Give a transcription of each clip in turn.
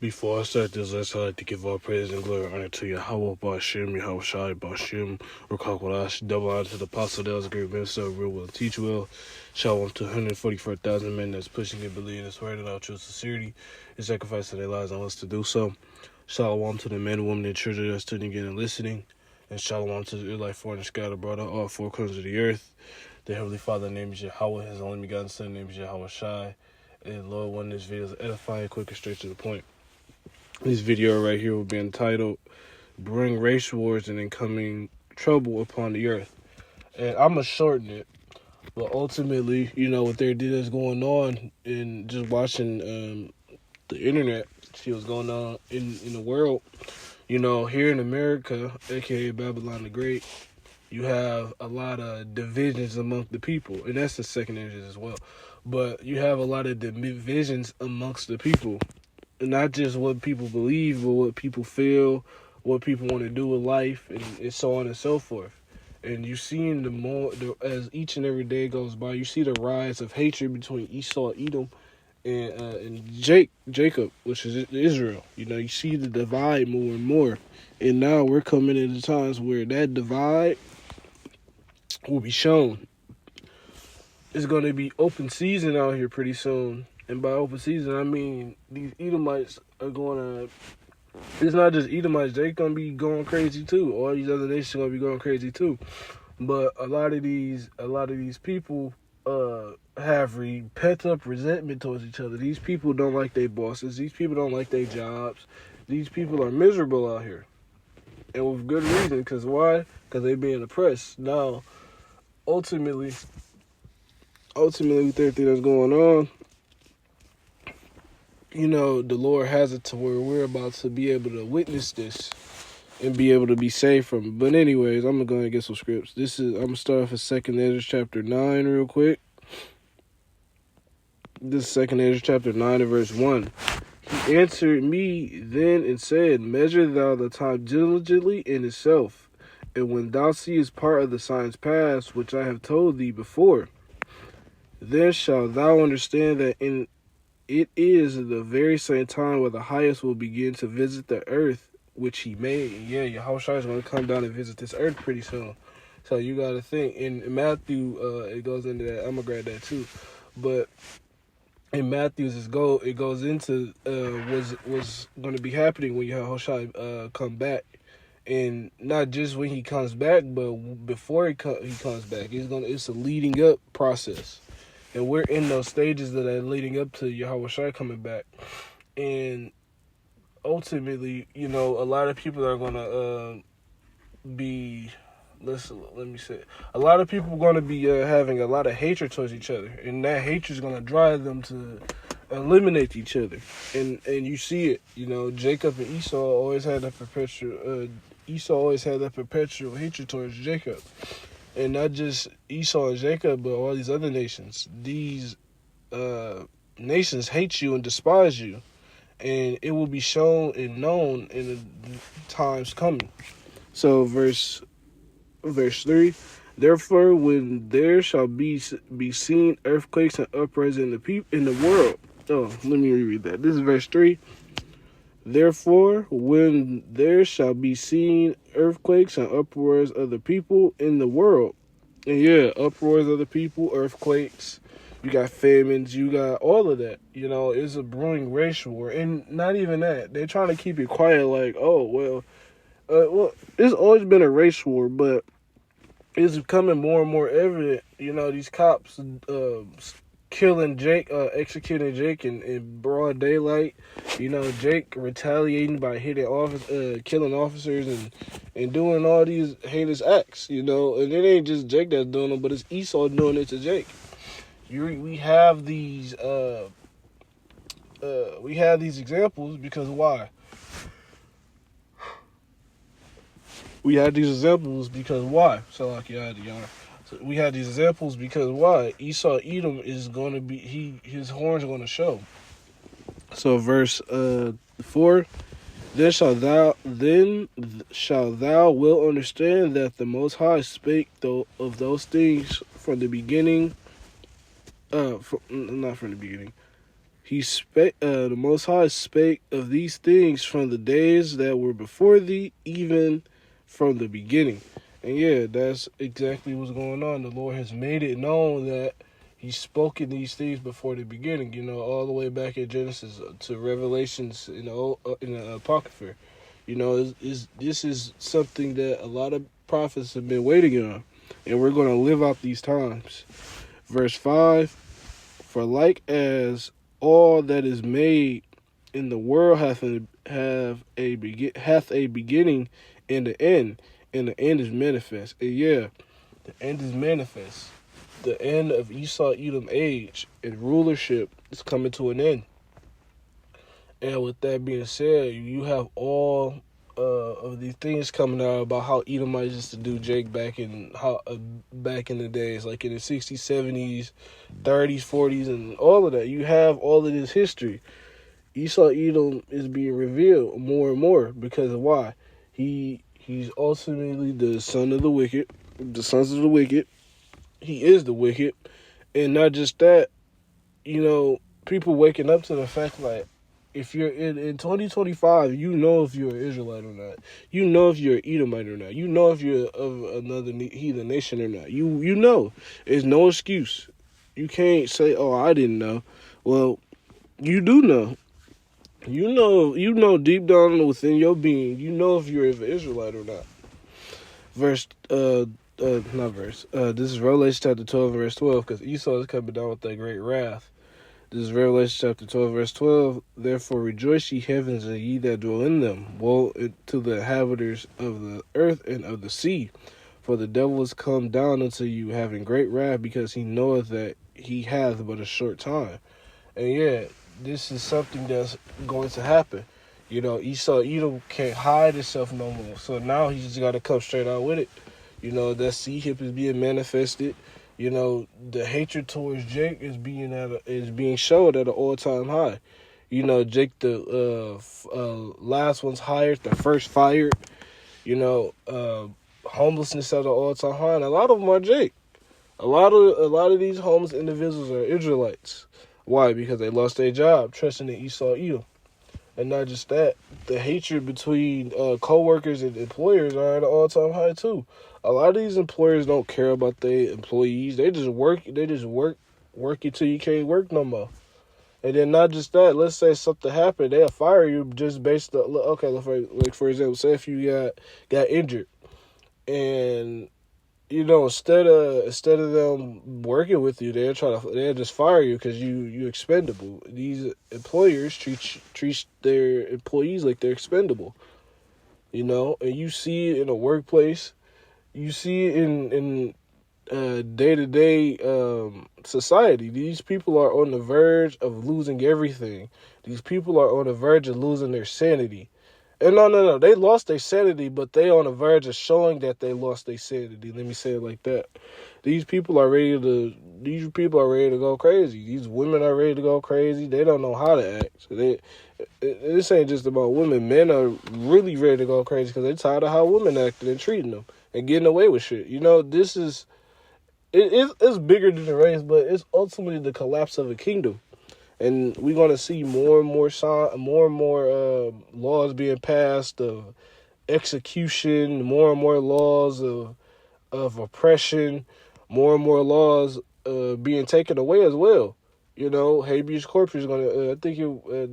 Before I start this, I'd like to give all praise and glory and honor to Yahweh, Bashim, Yahweh Shai, Bashim, Rakakwadash, double honor to the apostle that was a great minister of real will and teach well. Shalom to 144,000 men that's pushing and believing this word and our true sincerity and sacrifice of their lives on us to do so. Shalom to the men, women, and children that's tuning in and listening. And shalom to the Israelite foreign and scattered abroad on all four corners of the earth. The Heavenly Father name is Yahweh, his only begotten Son name is Yahweh Shai. And Lord, one of these videos is edifying, quick, and straight to the point. This video right here will be entitled, Bring Race Wars and Incoming Trouble Upon the Earth. And I'm going to shorten it. But ultimately, what they did is going on and just watching the internet, see what's going on in the world. Here in America, a.k.a. Babylon the Great, you have a lot of divisions among the people. And that's the second engine as well. But you have a lot of divisions amongst the people. Not just what people believe, but what people feel, what people want to do with life, and so on and so forth. And you see as each and every day goes by, you see the rise of hatred between Esau, Edom, and Jacob, which is Israel. You see the divide more and more. And now we're coming into times where that divide will be shown. It's going to be open season out here pretty soon. And by open season, I mean these Edomites are going to... It's not just Edomites. They're going to be going crazy too. All these other nations are going to be going crazy too. But a lot of these people have pent up resentment towards each other. These people don't like their bosses. These people don't like their jobs. These people are miserable out here. And with good reason. Because why? Because they're being oppressed. Now, ultimately, with everything that's going on, the Lord has it to where we're about to be able to witness this and be able to be saved from it. But anyways, I'm going to go ahead and get some scripts. I'm going to start off with 2 Ezra chapter 9 real quick. This is 2 Ezra chapter 9 and verse 1. He answered me then and said, Measure thou the time diligently in itself, and when thou seest part of the signs past, which I have told thee before, then shalt thou understand that it is the very same time where the highest will begin to visit the earth, which he made. And yeah, Yahushua is going to come down and visit this earth pretty soon. So you got to think. In Matthew, it goes into that. I'm going to grab that too. But in Matthew's, it goes into what's going to be happening when Yahushua come back. And not just when he comes back, but before he comes back. It's a leading up process. And we're in those stages that are leading up to Yahushua coming back. And ultimately, a lot of people are going to be... let me say. A lot of people are going to be having a lot of hatred towards each other. And that hatred is going to drive them to eliminate each other. And you see it. Jacob and Esau always had that perpetual hatred towards Jacob. And not just Esau and Jacob, but all these other nations. These nations hate you and despise you. And it will be shown and known in the times coming. So verse 3. Therefore, when there shall be seen earthquakes and uprisings in the world. Oh, let me reread that. This is verse 3. Therefore, when there shall be seen earthquakes and uproars of the people in the world, and yeah, uproars of the people, earthquakes, you got famines, you got all of that, it's a brewing race war. And not even that, they're trying to keep it quiet, like, well, it's always been a race war, but it's becoming more and more evident, these cops, executing Jake in broad daylight. Jake retaliating by killing officers and doing all these heinous acts. And it ain't just Jake that's doing them, but it's Esau doing it to Jake. We have these examples because why? We had these examples because why? So we had these examples because why? Esau Edom is going to be his horns are going to show. So verse 4, then shalt thou will understand that the Most High spake of those things from the beginning. Not from the beginning. The Most High spake of these things from the days that were before thee, even from the beginning. And yeah, that's exactly what's going on. The Lord has made it known that He's spoken these things before the beginning. All the way back in Genesis to Revelations in the Apocrypha. This is something that a lot of prophets have been waiting on, and we're going to live out these times. Verse 5: For like as all that is made in the world hath a beginning and the end, and the end is manifest. And yeah, the end is manifest. The end of Esau Edom age and rulership is coming to an end. And with that being said, you have all of these things coming out about how Edomites used to do Jake back in the days, like in the 60s, 70s, 30s, 40s, and all of that. You have all of this history. Esau Edom is being revealed more and more because of why? He's ultimately the son of the wicked, the sons of the wicked. He is the wicked. And not just that, people waking up to the fact like, if you're in 2025, you know if you're an Israelite or not. You know if you're an Edomite or not. You know if you're of another heathen nation or not. You know. There's no excuse. You can't say, oh, I didn't know. Well, you do know. You know deep down within your being, you know if you're an Israelite or not. This is Revelation chapter 12, verse 12, because Esau is coming down with that great wrath. This is Revelation chapter 12, verse 12. Therefore rejoice, ye heavens, and ye that dwell in them. Woe to the inhabitants of the earth and of the sea. For the devil is come down unto you, having great wrath, because he knoweth that he hath but a short time. And yeah, this is something that's going to happen. Esau Edom can't hide himself no more. So now he's just got to come straight out with it. That sea hip is being manifested. The hatred towards Jake is being showed at an all-time high. Jake, the last one's hired, the first fired. Homelessness at an all-time high, and a lot of them are Jake. A lot of these homeless individuals are Israelites. Why? Because they lost their job, trusting in Esau Edom. And not just that, the hatred between co-workers and employers are at an all-time high too. A lot of these employers don't care about their employees. They just work you till you can't work no more. And then not just that, let's say something happened, they'll fire you just based on, okay, like for example, say if you got injured, and instead of them working with you, they'll just fire you because you expendable. These employers treat their employees like they're expendable. And you see it in a workplace, you see it in day-to-day society. These people are on the verge of losing everything. These people are on the verge of losing their sanity. And no, they lost their sanity, but they on the verge of showing that they lost their sanity. Let me say it like that. These people are ready to go crazy. These women are ready to go crazy. They don't know how to act. So this ain't just about women. Men are really ready to go crazy because they're tired of how women acting and treating them and getting away with shit. This is it's bigger than the race, but it's ultimately the collapse of a kingdom. And we're going to see more and more laws being passed of execution, more and more laws of oppression, more and more laws being taken away as well. Habeas corpus is going to, I think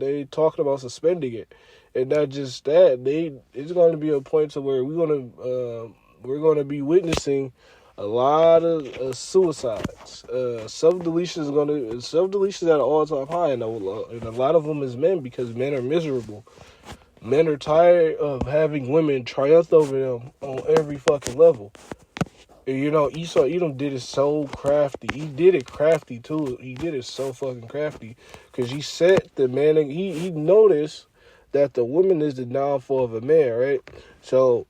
they talking about suspending it. And not just that, it's going to be a point to where we're going to be witnessing a lot of suicides. Self-deletion is at an all-time high, and a lot of them is men because men are miserable. Men are tired of having women triumph over them on every fucking level. And Esau Edom did it so crafty. He did it crafty too. He did it so fucking crafty because he set the man. He noticed that the woman is the downfall of a man, right? So.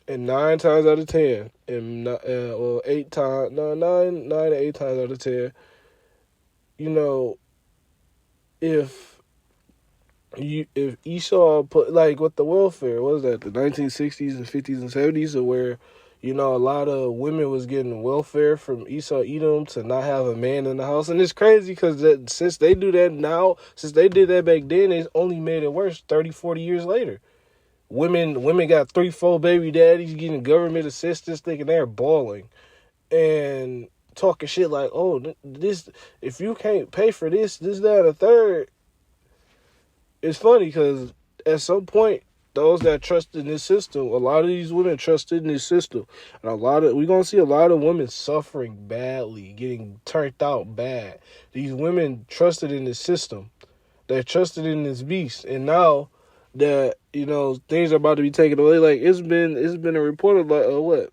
And 9 times out of 10, and 9 to 8 times out of 10, if Esau put, like with the welfare, what was that, the 1960s and 50s and 70s, where, A lot of women was getting welfare from Esau Edom to not have a man in the house. And it's crazy because since they do that now, since they did that back then, it's only made it worse 30, 40 years later. Women got 3, 4 baby daddies getting government assistance, thinking they're balling. And talking shit like, oh, this, if you can't pay for this, that, and the third. It's funny because at some point, those that trust in this system, a lot of these women trusted in this system. And we're going to see a lot of women suffering badly, getting turned out bad. These women trusted in this system. They trusted in this beast. And now that, things are about to be taken away, like it's been a report of like,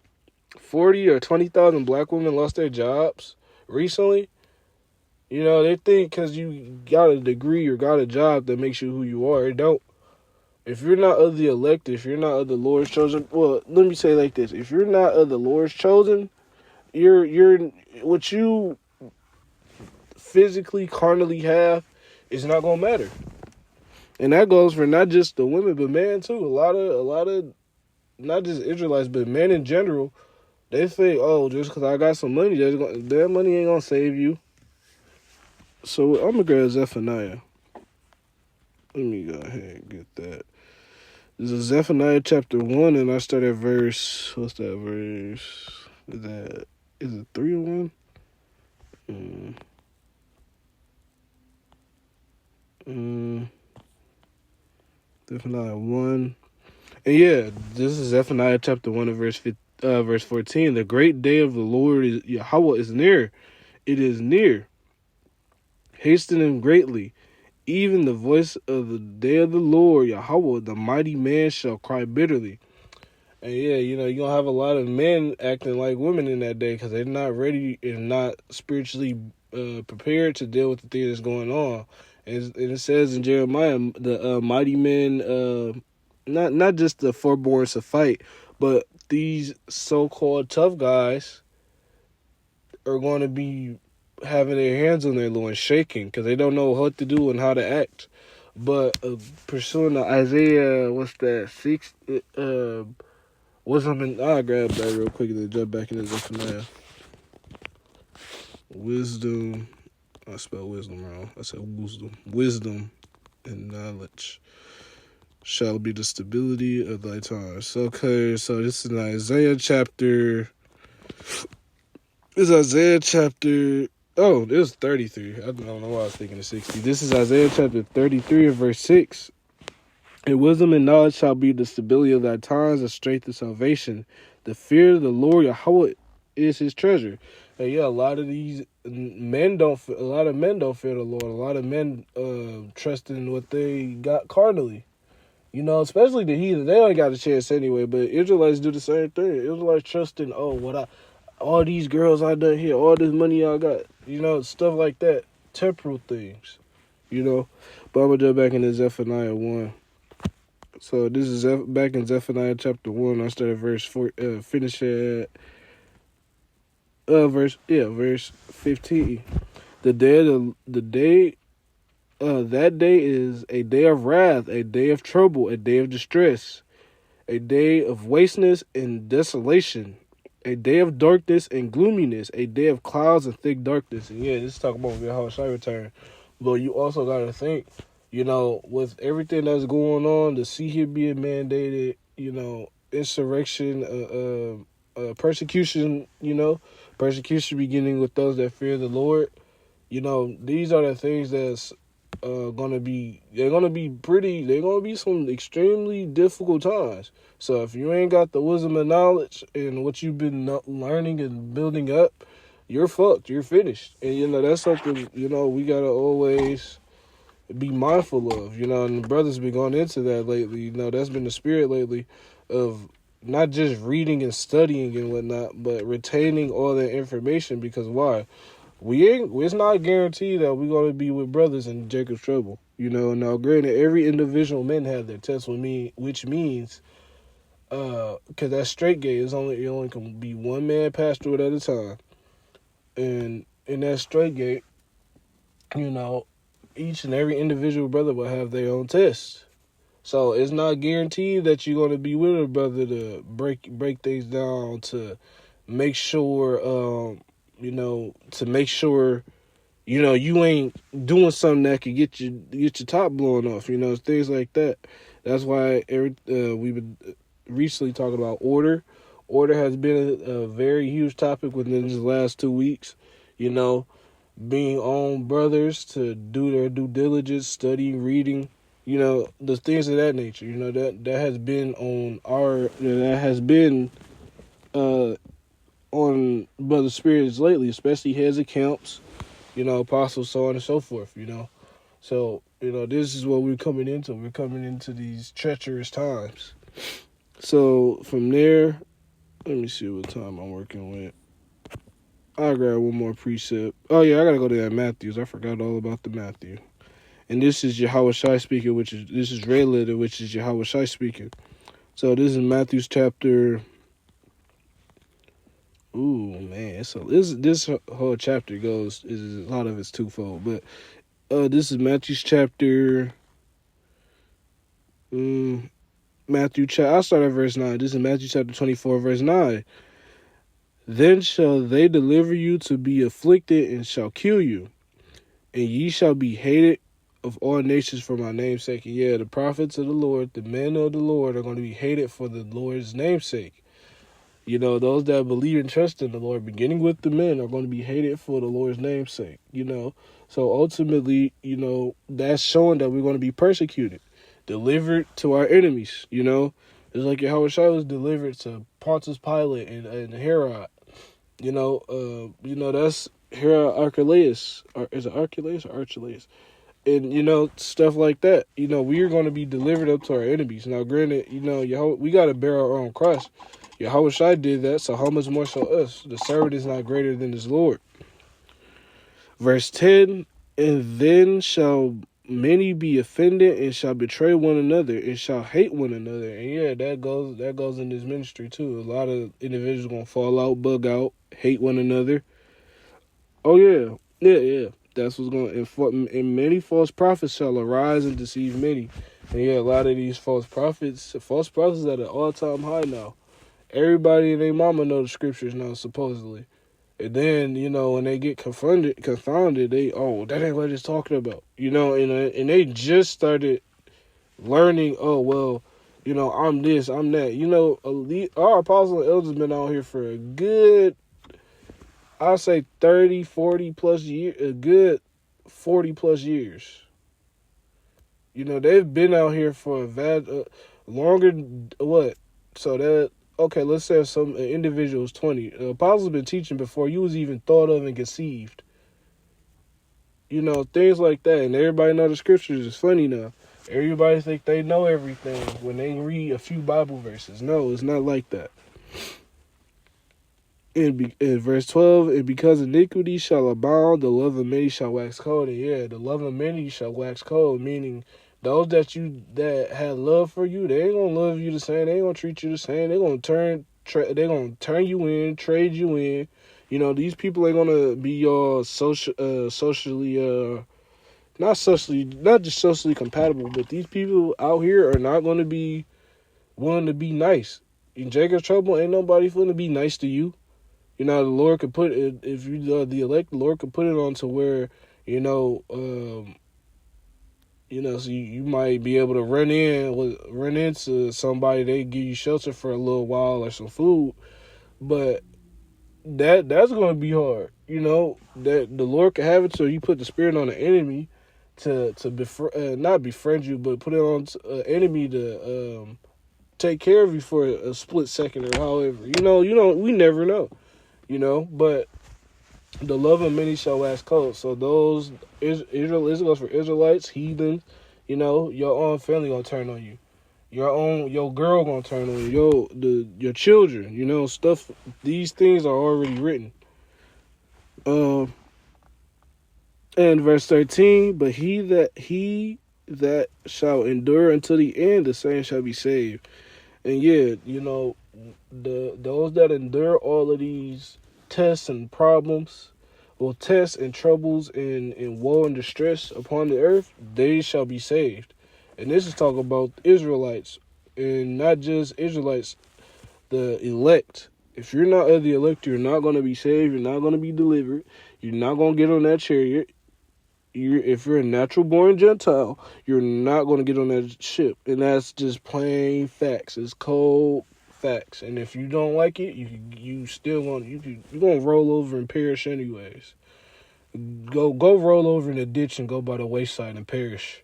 40 or 20,000 black women lost their jobs recently. They think because you got a degree or got a job that makes you who you are. It don't. If you're not of the elect, if you're not of the Lord's chosen, well, let me say it like this. If you're not of the Lord's chosen, you're what you physically, carnally have is not going to matter. And that goes for not just the women, but men too. A lot of, not just Israelites, but men in general, they think, oh, just because I got some money, that money ain't going to save you. So I'm going to grab Zephaniah. Let me go ahead and get that. This is Zephaniah chapter 1, and I start at verse, what's that verse? Is it 3 or 1? Zephaniah 1. And yeah, this is Zephaniah chapter 1 and verse 14. The great day of the Lord is Yahweh is near. It is near. Hastening greatly. Even the voice of the day of the Lord, Yahweh, the mighty man shall cry bitterly. And yeah, you're going to have a lot of men acting like women in that day because they're not ready and not spiritually prepared to deal with the thing that's going on. And it says in Jeremiah, the mighty men, not just the firstborn to fight, but these so-called tough guys are going to be having their hands on their loins, shaking because they don't know what to do and how to act. But pursuing the Isaiah, what's that? 6. What's something? I'll grab that real quick and then jump back into Zephaniah. Wisdom. I spelled wisdom wrong. I said wisdom. Wisdom and knowledge shall be the stability of thy times. Okay, so this is Isaiah chapter. Oh, it was 33. I don't know why I was thinking of 60. This is Isaiah chapter 33 and verse 6. And wisdom and knowledge shall be the stability of thy times, the strength of salvation. The fear of the Lord Yahweh is his treasure. And yeah, a lot of men don't fear the Lord. A lot of men trust in what they got carnally. Especially the heathen. They ain't got a chance anyway, but Israelites do the same thing. Israelites trust in, all these girls I done here, all this money I got, stuff like that. Temporal things, But I'm going to jump back into Zephaniah 1. So this is back in Zephaniah chapter 1. I start at verse 4, finish at verse 15. That day is a day of wrath, a day of trouble, a day of distress, a day of wasteness and desolation, a day of darkness and gloominess, a day of clouds and thick darkness. And yeah, this is talking about how Shai return. But you also got to think, with everything that's going on, the sea here being mandated, insurrection, persecution, persecution beginning with those that fear the Lord. These are the things that's they're going to be some extremely difficult times. So if you ain't got the wisdom and knowledge and what you've been learning and building up, you're fucked. You're finished. And, that's something, we got to always be mindful of, and the brothers been going into that lately. That's been the spirit lately of not just reading and studying and whatnot, but retaining all that information. Because why? It's not guaranteed that we're going to be with brothers in Jacob's trouble. Now granted, every individual men have their test with me, which means, because that straight gate is it only can be one man passed through it at a time. And in that straight gate, each and every individual brother will have their own test. So it's not guaranteed that you're going to be with a brother to break things down, to make sure, to make sure, you ain't doing something that could get your top blown off, things like that. That's why we've been recently talking about order. Order has been a very huge topic within the last 2 weeks, being on brothers to do their due diligence, studying, reading, the things of that nature. That has been on brother spirits lately, especially heads of camps, apostles, so on and so forth. So this is what we're coming into. We're coming into these treacherous times. So from there, let me see what time I'm working with. I'll grab one more precept. Oh yeah, I gotta go to that Matthews. I forgot all about the Matthew. And this is Yahweh Shai speaking, this is Ray Letter, which is Yahweh Shai speaking. So this is Matthew's chapter. Ooh man, so this whole chapter is a lot of it's twofold, but this is Matthew's chapter. I'll start at verse 9. This is Matthew chapter 24, verse 9. Then shall they deliver you to be afflicted, and shall kill you, and ye shall be hated of all nations for my name's sake. And yeah, the prophets of the Lord, the men of the Lord, are going to be hated for the Lord's name's sake. Those that believe and trust in the Lord, beginning with the men, are going to be hated for the Lord's name's sake. So ultimately, that's showing that we're going to be persecuted, delivered to our enemies. It's like Yahweh Shai was delivered to Pontius Pilate and Herod. That's Herod Archelaus. Is it Archelaus or Archelaus? And, stuff like that. We are going to be delivered up to our enemies. Now, granted, we got to bear our own cross. Yahweh Shai did that, so how much more so us? The servant is not greater than his Lord. Verse 10, and then shall many be offended, and shall betray one another, and shall hate one another. And yeah, that goes in this ministry too. A lot of individuals gonna fall out, bug out, hate one another. Oh yeah. That's what's going. And many false prophets shall arise and deceive many. And yeah, a lot of these false prophets at an all-time high now. Everybody and their mama know the scriptures now, supposedly. And then, when they get confounded, that ain't what it's talking about. And they just started learning, I'm this, I'm that. Our apostles and elders been out here for a good, I'll say 30, 40 plus years, a good 40 plus years. They've been out here for a longer, what? So that, okay, let's say some individual is 20. The apostles been teaching before you was even thought of and conceived. Things like that. And everybody know the scriptures. It's funny now. Everybody think they know everything when they read a few Bible verses. No, it's not like that. In verse 12, and because iniquity shall abound, the love of many shall wax cold. And yeah, the love of many shall wax cold, meaning those that had love for you, they ain't gonna love you the same. They ain't gonna treat you the same. They gonna turn you in, trade you in. These people ain't gonna be your not just socially compatible, but these people out here are not gonna be willing to be nice. In Jacob's trouble, ain't nobody gonna be nice to you. The Lord could put it, if you the elect, the Lord could put it on to where, so you might be able to run into somebody, they give you shelter for a little while or some food, but that's going to be hard. That the Lord could have it so you put the spirit on the enemy to not befriend you, but put it on an enemy to take care of you for a split second or however. We never know. But the love of many shall wax cold. So those Israelites for Israelites, heathens, your own family gonna turn on you. Your girl gonna turn on you. Your children, stuff. These things are already written. And verse 13, but he that shall endure until the end, the same shall be saved. And yeah, those that endure all of these tests and problems, tests and troubles and woe and distress upon the earth, they shall be saved. And this is talking about Israelites, and not just Israelites, the elect. If you're not of the elect, you're not going to be saved. You're not going to be delivered. You're not going to get on that chariot. If you're a natural-born Gentile, you're not going to get on that ship. And that's just plain facts. It's cold facts. And if you don't like it, you're going to roll over and perish anyways. Go roll over in the ditch and go by the wayside and perish.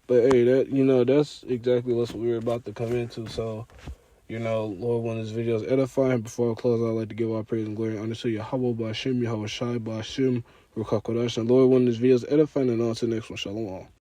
But hey, that's exactly what we're about to come into. So, Lord, when this video is edifying, before I close, I'd like to give our praise and glory and honor to Yahweh Ba'Shem, Yahweh Shai Ba'Shem, Ruach HaKodesh. And Lord, when this video is edifying, and on to the next one. Shalom.